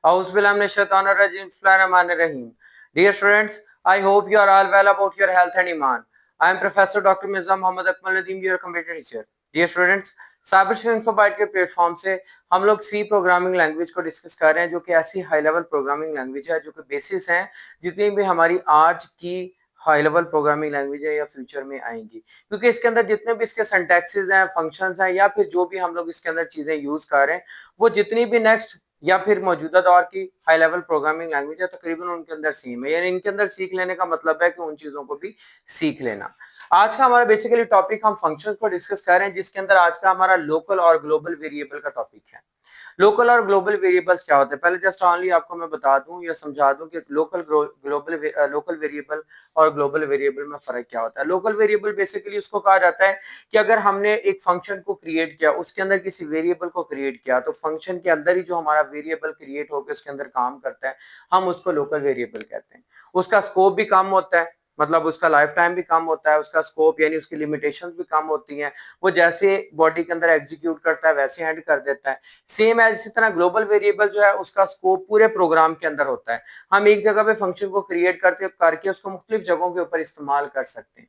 Bismillahirrahmanirrahim. Dear students, I hope you are all well about your health and iman. I am Professor Dr. Mirza Mohammad Akmal Nadeem, your computer teacher. Dear students, cyber Infobyte के platform से हम लोग C programming language को discuss कर रहे हैं, जो कि ऐसी हाई लेवल प्रोग्रामिंग लैंग्वेज है जो कि बेसिस है जितनी भी हमारी आज की हाई लेवल प्रोग्रामिंग लैंग्वेज है या फ्यूचर में आएंगी, क्योंकि इसके अंदर जितने भी इसके सिंटैक्सेस हैं, फंक्शंस हैं, या फिर जो भी हम लोग इसके अंदर चीजें यूज कर रहे हैं, वो जितनी भी नेक्स्ट या फिर मौजूदा दौर की हाई लेवल प्रोग्रामिंग लैंग्वेज है तकरीबन उनके अंदर सेम है। यानी इनके अंदर सीख लेने का मतलब है कि उन चीजों को भी सीख लेना। आज का हमारा बेसिकली टॉपिक हम फंक्शंस को डिस्कस कर रहे हैं, जिसके अंदर आज का हमारा लोकल और ग्लोबल वेरिएबल का टॉपिक है। लोकल और ग्लोबल वेरिएबल्स क्या होते हैं, पहले जस्ट ऑनली आपको मैं बता दूं या समझा दूं कि लोकल वेरिएबल और ग्लोबल वेरिएबल में फर्क क्या होता है। लोकल वेरिएबल बेसिकली उसको कहा जाता है कि अगर हमने एक फंक्शन को क्रिएट किया, उसके अंदर किसी वेरिएबल को क्रिएट किया, तो फंक्शन के अंदर ही जो हमारा वेरिएबल क्रिएट होकर उसके अंदर काम करता है, हम उसको लोकल वेरिएबल कहते हैं। उसका स्कोप भी कम होता है, मतलब उसका लाइफ टाइम भी कम होता है, उसका स्कोप यानी उसकी लिमिटेशंस भी कम होती हैं। वो जैसे बॉडी के अंदर एग्जीक्यूट करता है वैसे हैंड कर देता है। सेम है इसी तरह ग्लोबल वेरिएबल जो है उसका स्कोप पूरे प्रोग्राम के अंदर होता है। हम एक जगह पे फंक्शन को क्रिएट करके उसको मुख्तलिफ जगहों के ऊपर इस्तेमाल कर सकते हैं।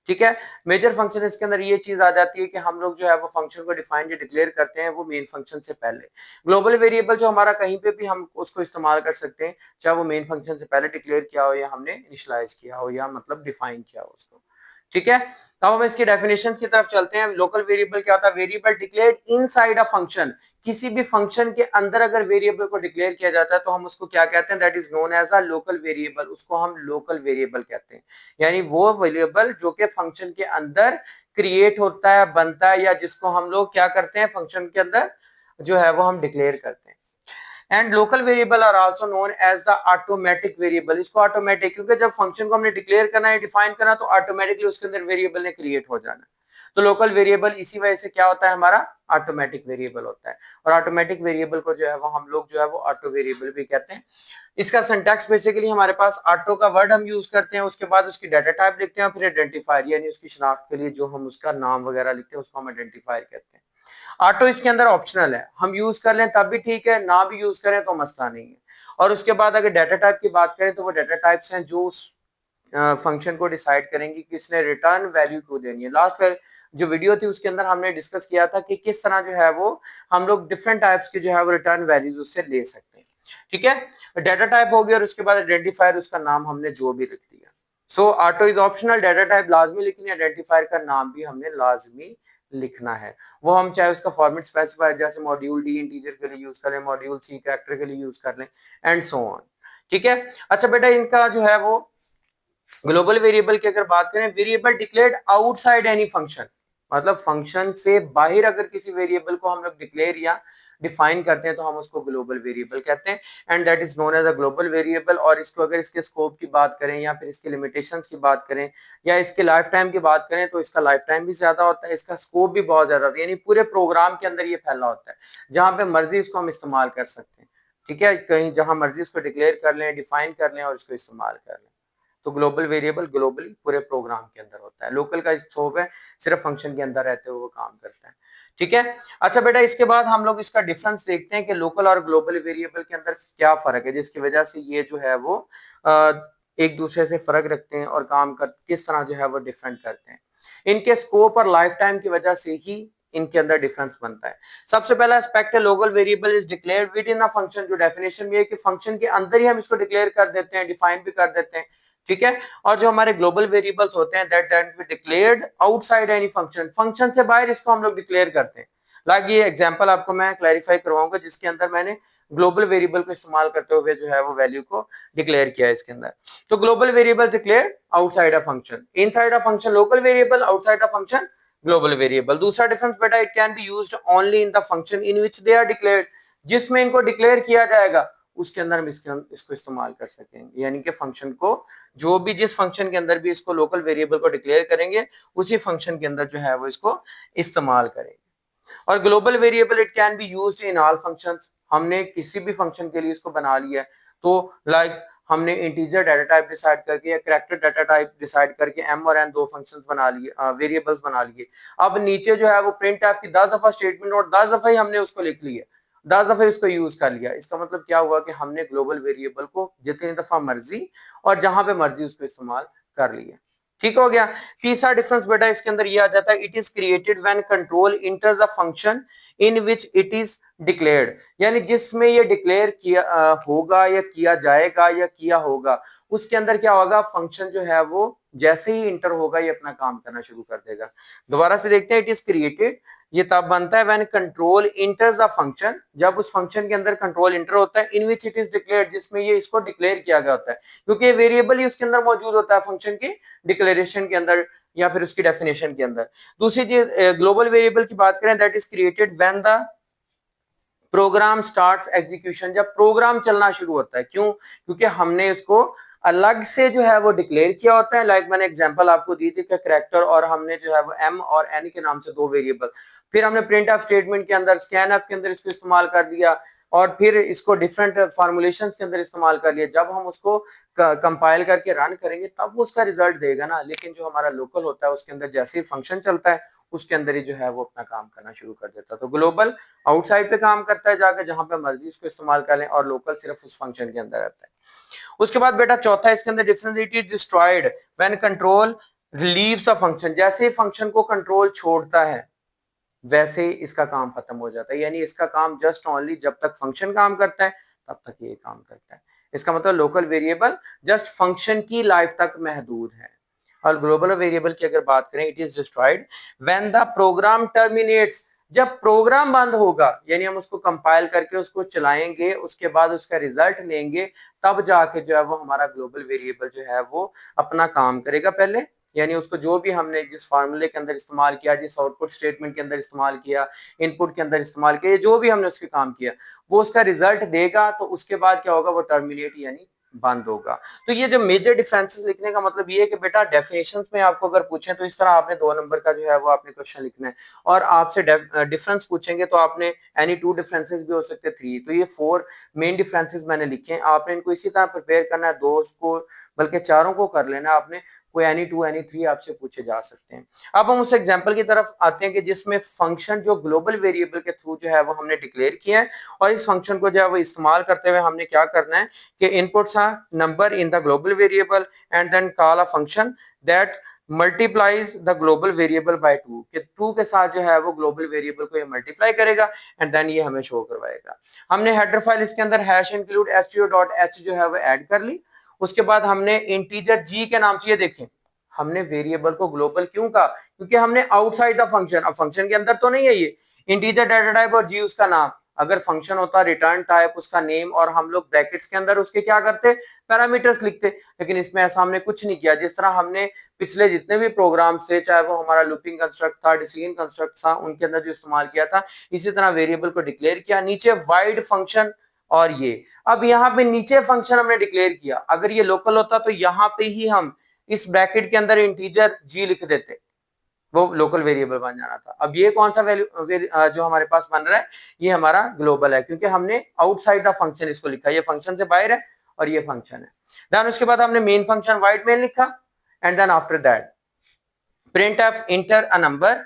ठीक है, मेजर फंक्शन इसके अंदर ये चीज आ जाती है कि हम लोग जो है वो फंक्शन को डिफाइन या डिक्लेयर करते हैं वो मेन फंक्शन से पहले। ग्लोबल वेरिएबल जो हमारा कहीं पे भी हम उसको इस्तेमाल कर सकते हैं, चाहे वो मेन फंक्शन से पहले डिक्लेयर किया हो या हमने इनिशियलाइज किया हो या मतलब डिफाइन किया हो उसको। ठीक है, तो हम इसकी डेफिनेशन की तरफ चलते हैं। लोकल वेरिएबल क्या होता है? Variable declared inside a function. किसी भी फंक्शन के अंदर अगर वेरिएबल को डिक्लेयर किया जाता है तो हम उसको क्या कहते हैं? That is known as a local variable. उसको हम लोकल वेरिएबल कहते हैं, यानी वो वेरिएबल जो कि फंक्शन के अंदर क्रिएट होता है, बनता है, या जिसको हम लोग क्या करते हैं फंक्शन के अंदर जो है वो हम डिक्लेयर करते हैं। And local variable are also known as the automatic variable. इसको ऑटोमेटिक, क्योंकि जब फंक्शन को हमने डिक्लेयर करना है, डिफाइन करना, तो ऑटोमेटिकली उसके अंदर वेरिएबल ने क्रिएट हो जाना। तो लोकल वेरिएबल इसी वजह से क्या होता है? हमारा ऑटोमेटिक वेरिएबल होता है। और ऑटोमेटिक वेरिएबल को जो है वो हम लोग जो है वो ऑटो वेरिएबल भी कहते हैं। इसका सिंटैक्स बेसिकली हमारे पास ऑटो का वर्ड हम यूज करते हैं, उसके बाद उसकी डाटा टाइप लिखते हैं, फिर आइडेंटिफायर यानी उसकी शनाख्त के लिए जो हम उसका नाम वगैरह लिखते हैं उसको हम आइडेंटिफायर कहते हैं। ऑटो इसके अंदर ऑप्शनल है, हम यूज कर लें तब भी ठीक है, ना भी यूज करें तो मसला नहीं है। और उसके बाद अगर डाटा टाइप की बात करें तो वो डाटा टाइप्स हैं जो उस फंक्शन को डिसाइड करेंगे कि किसने रिटर्न वैल्यू को देनी है। लास्ट जो वीडियो थी उसके अंदर हमने डिस्कस किया था कि किस तरह जो है वो हम लोग डिफरेंट टाइप्स के जो है वो रिटर्न वैल्यूज उससे ले सकते हैं। ठीक है, डाटा टाइप हो गया और उसके बाद आइडेंटिफायर, उसका नाम हमने जो भी लिख दिया। So auto is optional, data type लाजमी लिखनी है, आइडेंटिफायर का नाम भी हमने लाजमी लिखना है। वो हम चाहे उसका फॉर्मेट स्पेसिफायर जैसे मॉड्यूल डी इंटीजर के लिए यूज करें, मॉड्यूल सी कैरेक्टर के लिए यूज कर लें, एंड सो ऑन। ठीक है, अच्छा बेटा, इनका जो है वो ग्लोबल वेरिएबल की अगर बात करें, variable declared outside any function, मतलब फंक्शन से बाहर अगर किसी वेरिएबल को हम लोग डिक्लेयर या डिफाइन करते हैं तो हम उसको ग्लोबल वेरिएबल कहते हैं, and that is known as a global variable. और इसको अगर इसके स्कोप की बात करें या फिर इसके लिमिटेशंस की बात करें या इसके लाइफ टाइम की बात करें तो इसका लाइफ टाइम भी ज्यादा होता है, इसका स्कोप भी बहुत ज्यादा होता है, यानी पूरे प्रोग्राम के अंदर ये फैला होता है, जहां पे मर्जी इसको हम इस्तेमाल कर सकते हैं। ठीक है, कहीं जहां मर्जी इसको डिक्लेयर कर लें, डिफाइन कर लें और इसको इस्तेमाल कर लें। तो ग्लोबल वेरिएबल ग्लोबली पूरे प्रोग्राम के अंदर होता है, लोकल का स्कोप है सिर्फ फंक्शन के अंदर रहते हुए वो काम करता है। ठीक है, अच्छा बेटा, इसके बाद हम लोग इसका डिफरेंस देखते हैं कि लोकल और ग्लोबल वेरिएबल के अंदर क्या फर्क है, जिसकी वजह से ये जो है वो एक दूसरे से फर्क रखते हैं और काम कर किस तरह जो है वो डिफरेंट करते हैं। इनके स्कोप और लाइफ टाइम की वजह से ही इनके अंदर डिफरेंस बनता है। सबसे पहला एस्पेक्ट है local variable is declared with in a function. जो डेफिनेशन भी है कि फंक्शन के अंदर ही हम इसको डिक्लेयर कर देते हैं, डिफाइन भी कर देते हैं। ठीक है, और जो हमारे ग्लोबल वेरिएबल्स होते हैं that can be declared outside any function, function से बाहर इसको हम लोग डिक्लेयर करते हैं। लाइक ये एग्जांपल आपको मैं क्लैरिफाई करवाऊंगा जिसके अंदर मैंने ग्लोबल वेरिएबल को इस्तेमाल करते हुए जो है वो वैल्यू को डिक्लेयर किया है इसके अंदर। तो global variable declare outside a function, inside a function local variable, outside a function global variable. दूसरा डिफरेंस बेटा, it can be used only in the function in which they are declared, जिसमें इनको declare किया जाएगा उसके अंदर हम इसको इस्तेमाल कर सकेंगे, यानी कि फंक्शन को जो भी जिस फंक्शन के अंदर भी इसको लोकल वेरिएबल को डिक्लेयर करेंगे उसी फंक्शन के अंदर जो है वो इसको इस्तेमाल करेंगे। और global variable it can be used in all functions, हमने किसी भी फंक्शन के लिए इसको बना लिया है तो लाइक हमने इंटीजर डाटा टाइप डिसाइड करके या कैरेक्टर डाटा टाइप डिसाइड करके एम और एन दो फंक्शंस बना लिए, वेरिएबल्स बना लिए। अब नीचे जो है वो प्रिंट टाइप की 10 दफा स्टेटमेंट और 10 दफा ही हमने उसको लिख लिया। 10 दफे इसको यूज कर लिया। इसका मतलब क्या हुआ कि हमने ग्लोबल वेरिएबल को जितनी दफा मर्जी और जहां पे मर्जी उसको इस्तेमाल कर लिया। ठीक हो गया। तीसरा डिफरेंस बेटा इसके अंदर ये आ जाता है, it is created when control इंटर्स a function in which it is declared, यानी जिसमें ये डिक्लेयर किया होगा या किया जाएगा या किया होगा, उसके अंदर क्या होगा, फंक्शन जो है वो जैसे ही इंटर होगा ये अपना काम करना शुरू कर देगा। दोबारा से देखते हैं, इट इज क्रिएटेड ये तब बनता है व्हेन कंट्रोल इंटर्स द फंक्शन, जब उस फंक्शन के अंदर कंट्रोल इंटर होता है, इन विच इट इज डिक्लेयर्ड, जिसमें ये इसको डिक्लेयर किया गया होता है, क्योंकि वेरिएबल ही उसके अंदर मौजूद होता है फंक्शन के डिक्लेरेशन के अंदर या फिर उसकी डेफिनेशन के अंदर। दूसरी चीज ग्लोबल वेरिएबल की बात करें, that is created when the program starts execution, जब प्रोग्राम चलना शुरू होता है। क्यों? क्योंकि हमने इसको अलग से जो है वो डिक्लेयर किया होता है। लाइक मैंने एग्जांपल आपको दी थी कि कैरेक्टर और हमने जो है वो एम और एन के नाम से दो वेरिएबल, फिर हमने प्रिंट एफ स्टेटमेंट के अंदर स्कैन एफ के अंदर इसको इस्तेमाल कर दिया और फिर इसको डिफरेंट फॉर्मुलेशन के अंदर इस्तेमाल कर लिया। जब हम उसको कंपाइल करके रन करेंगे तब वो उसका रिजल्ट देगा ना, लेकिन जो हमारा लोकल होता है उसके अंदर जैसे ही फंक्शन चलता है उसके अंदर ही जो है वो अपना काम करना शुरू कर देता है। तो ग्लोबल आउटसाइड पे काम करता है जाके, जहां पे मर्जी इसको इस्तेमाल कर लें, और लोकल सिर्फ उस फंक्शन के अंदर रहता है। उसके बाद बेटा चौथा इसके अंदर difference, it is destroyed when control leaves a function, जैसे ही फंक्शन को कंट्रोल छोड़ता है वैसे ही इसका काम खत्म हो जाता है, यानी इसका काम जस्ट ओनली जब तक फंक्शन काम करता है तब तक ये काम करता है। इसका मतलब लोकल वेरिएबल जस्ट फंक्शन की लाइफ तक महदूद है। और ग्लोबल वेरिएबल की अगर बात करें, it is destroyed when the program terminates, जब प्रोग्राम बंद होगा, यानी हम उसको कंपाइल करके उसको चलाएंगे, उसके बाद उसका रिजल्ट लेंगे, तब जाके जो है वो हमारा ग्लोबल वेरिएबल जो है वो अपना काम करेगा पहले, यानी उसको जो भी हमने जिस फार्मूले के अंदर इस्तेमाल किया, जिस आउटपुट स्टेटमेंट के अंदर इस्तेमाल किया, इनपुट के अंदर इस्तेमाल किया, जो भी हमने उसके काम किया वो उसका रिजल्ट देगा, तो उसके बाद क्या होगा, वो टर्मिनेट यानी बंद होगा। तो ये जो मेजर डिफरेंसेस लिखने का मतलब ये है कि बेटा डेफिनेशंस में आपको अगर पूछें तो इस तरह आपने 2 नंबर का जो है वो आपने क्वेश्चन लिखना है, और आपसे डिफरेंस पूछेंगे तो आपने एनी 2 डिफरेंसेस भी हो सकते हैं 3। तो ये 4 मेन डिफरेंसेस मैंने लिखे हैं, आपने इनको इसी तरह प्रिपेयर करना है, 2 को बल्कि चारों को कर लेना आपने, कोई एनी 2 एनी 3 आपसे पूछे जा सकते हैं। अब हम उस एग्जांपल की तरफ आते हैं कि जिसमें फंक्शन जो ग्लोबल वेरिएबल के थ्रू जो है वो हमने डिक्लेयर किया है, और इस फंक्शन को जो है वो इस्तेमाल करते हुए हमने क्या करना है कि inputs are number in the global variable and then call a function that multiplies the global variable by 2, कि 2 के साथ जो है वो ग्लोबल वेरिएबल को ये मल्टीप्लाई करेगा एंड देन ये हमें शो करवाएगा। हमने हेडर फाइल इसके अंदर हैश इंक्लूड stdio.h जो है वो ऐड कर ली। उसके बाद हमने इंटीजर जी के नाम से, ये देखें हमने वेरिएबल को ग्लोबल क्यों कहा, क्योंकि हमने आउटसाइड द फंक्शन, अब फंक्शन के अंदर तो नहीं है ये, इंटीजर डाटा टाइप और जी उसका नाम, अगर फंक्शन होता रिटर्न टाइप उसका नेम, और हम लोग ब्रैकेट्स के अंदर उसके क्या करते, पैरामीटर्स लिखते, लेकिन इसमें ऐसा हमने कुछ नहीं किया। जिस तरह हमने पिछले जितने भी प्रोग्राम थे, चाहे वो हमारा लूपिंग कंस्ट्रक्ट था, डिसीजन कंस्ट्रक्ट था, उनके अंदर जो इस्तेमाल किया था, इसी तरह वेरिएबल को डिक्लेयर किया, नीचे वाइड फंक्शन, और ये अब यहाँ पे नीचे फंक्शन हमने डिक्लेयर किया। अगर ये लोकल होता तो यहाँ पे ही हम इस ब्रैकेट के अंदर इंटीजर जी लिख देते, वो लोकल वेरिएबल बन जाना था। अब ये कौन सा वैल्यू जो हमारे पास बन रहा है, ये हमारा ग्लोबल है, क्योंकि हमने आउटसाइड द फंक्शन इसको लिखा, ये फंक्शन से बाहर है और ये फंक्शन है। देन उसके बाद हमने मेन फंक्शन वाइड मेन लिखा, and then after that print f enter a number,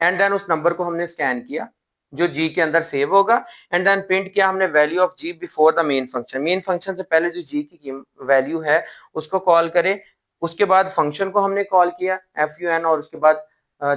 and then उस नंबर को हमने स्कैन किया जो जी के अंदर सेव होगा, एंड देन प्रिंट किया हमने value of g before the main function, main function से पहले जो जी की वैल्यू है उसको कॉल करे। उसके बाद फंक्शन को हमने कॉल किया fun, और उसके बाद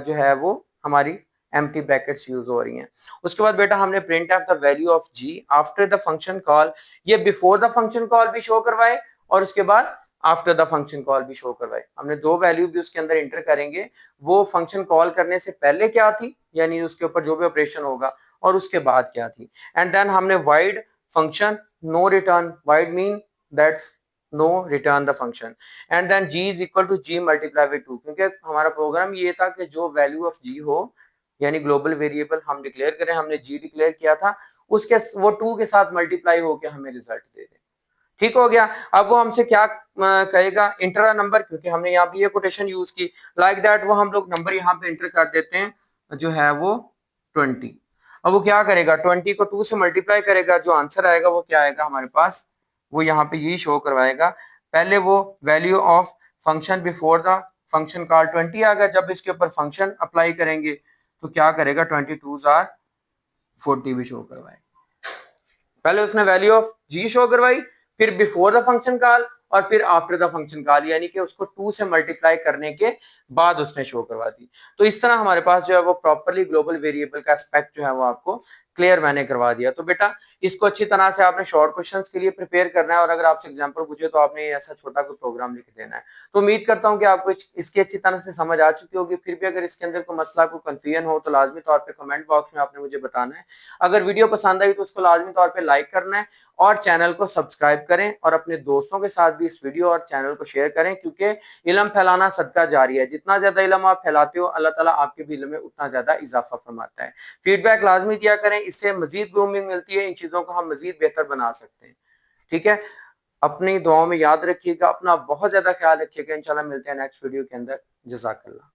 जो है वो हमारी एम्प्टी ब्रैकेट्स यूज हो रही हैं। उसके बाद बेटा हमने print of the value of g after the function call, ये बिफोर द फंक्शन कॉल भी शो करवाए और उसके बाद आफ्टर द फंक्शन कॉल भी शो करवाए। हमने दो वैल्यू भी उसके अंदर इंटर करेंगे, वो फंक्शन कॉल करने से पहले क्या थी, यानी उसके ऊपर जो भी ऑपरेशन होगा, और उसके बाद क्या थी। एंड देन हमने void function no return, void mean that's no return the function, and then g is equal to g multiply by 2, क्योंकि हमारा प्रोग्राम ये था कि जो वैल्यू ऑफ जी हो, यानी ग्लोबल वेरिएबल हम डिक्लेयर करें, हमने जी डिक्लेयर किया था, उसके वो 2 के साथ मल्टीप्लाई होकर हमें रिजल्ट दे दे। ठीक हो गया। अब वो हमसे क्या कहेगा, इंटर अ नंबर, क्योंकि हमने यहाँ पे ये कोटेशन यूज की, लाइक दैट वो हम लोग नंबर यहाँ पे इंटर कर देते हैं जो है वो 20। अब वो क्या करेगा, 20 को 2 से मल्टीप्लाई करेगा, जो आंसर आएगा वो क्या आएगा हमारे पास, वो यहाँ पे यही शो करवाएगा। पहले वो value of function before the function call 20 आ गया, जब इसके ऊपर फंक्शन अप्लाई करेंगे तो क्या करेगा, 22 आर 40 भी शो करवाएगा। पहले उसने वैल्यू ऑफ जी शो करवाई, फिर बिफोर द फंक्शन कॉल और फिर आफ्टर द फंक्शन कॉल, यानी कि उसको 2 से मल्टीप्लाई करने के बाद उसने शो करवा दी। तो इस तरह हमारे पास जो है वो प्रॉपर्ली ग्लोबल वेरिएबल का एस्पेक्ट जो है वो आपको क्लियर मैंने करवा दिया। तो बेटा इसको अच्छी तरह से आपने शॉर्ट क्वेश्चंस के लिए प्रिपेयर करना है, और अगर आपसे एग्जांपल पूछे तो आपने ऐसा छोटा कोई प्रोग्राम लिख देना है। तो उम्मीद करता हूं कि आपको इसकी अच्छी तरह से समझ आ चुकी होगी। फिर भी अगर इसके अंदर कोई मसला, कोई कंफ्यूजन हो तो लाजमी तौर पे कमेंट बॉक्स में आपने मुझे बताना है। अगर वीडियो पसंद आई तो उसको लाजमी तौर पे लाइक करना है और चैनल को सब्सक्राइब करें, और अपने दोस्तों के साथ भी इस वीडियो और चैनल को शेयर करें, क्योंकि इल्म फैलाना सदका जारी है। जितना ज्यादा इल्म आप फैलाते हो, अल्लाह ताला आपके भी इल्म में उतना ज्यादा इजाफा फरमाता है। फीडबैक लाजमी दिया करें, इससे मजीद ग्रूमिंग मिलती है, इन चीजों को हम मजीद बेहतर बना सकते हैं। ठीक है, अपनी दुआओं में याद रखिएगा, अपना बहुत ज्यादा ख्याल रखिएगा। इंशाल्लाह मिलते हैं नेक्स्ट वीडियो के अंदर। जज़ाकल्लाह।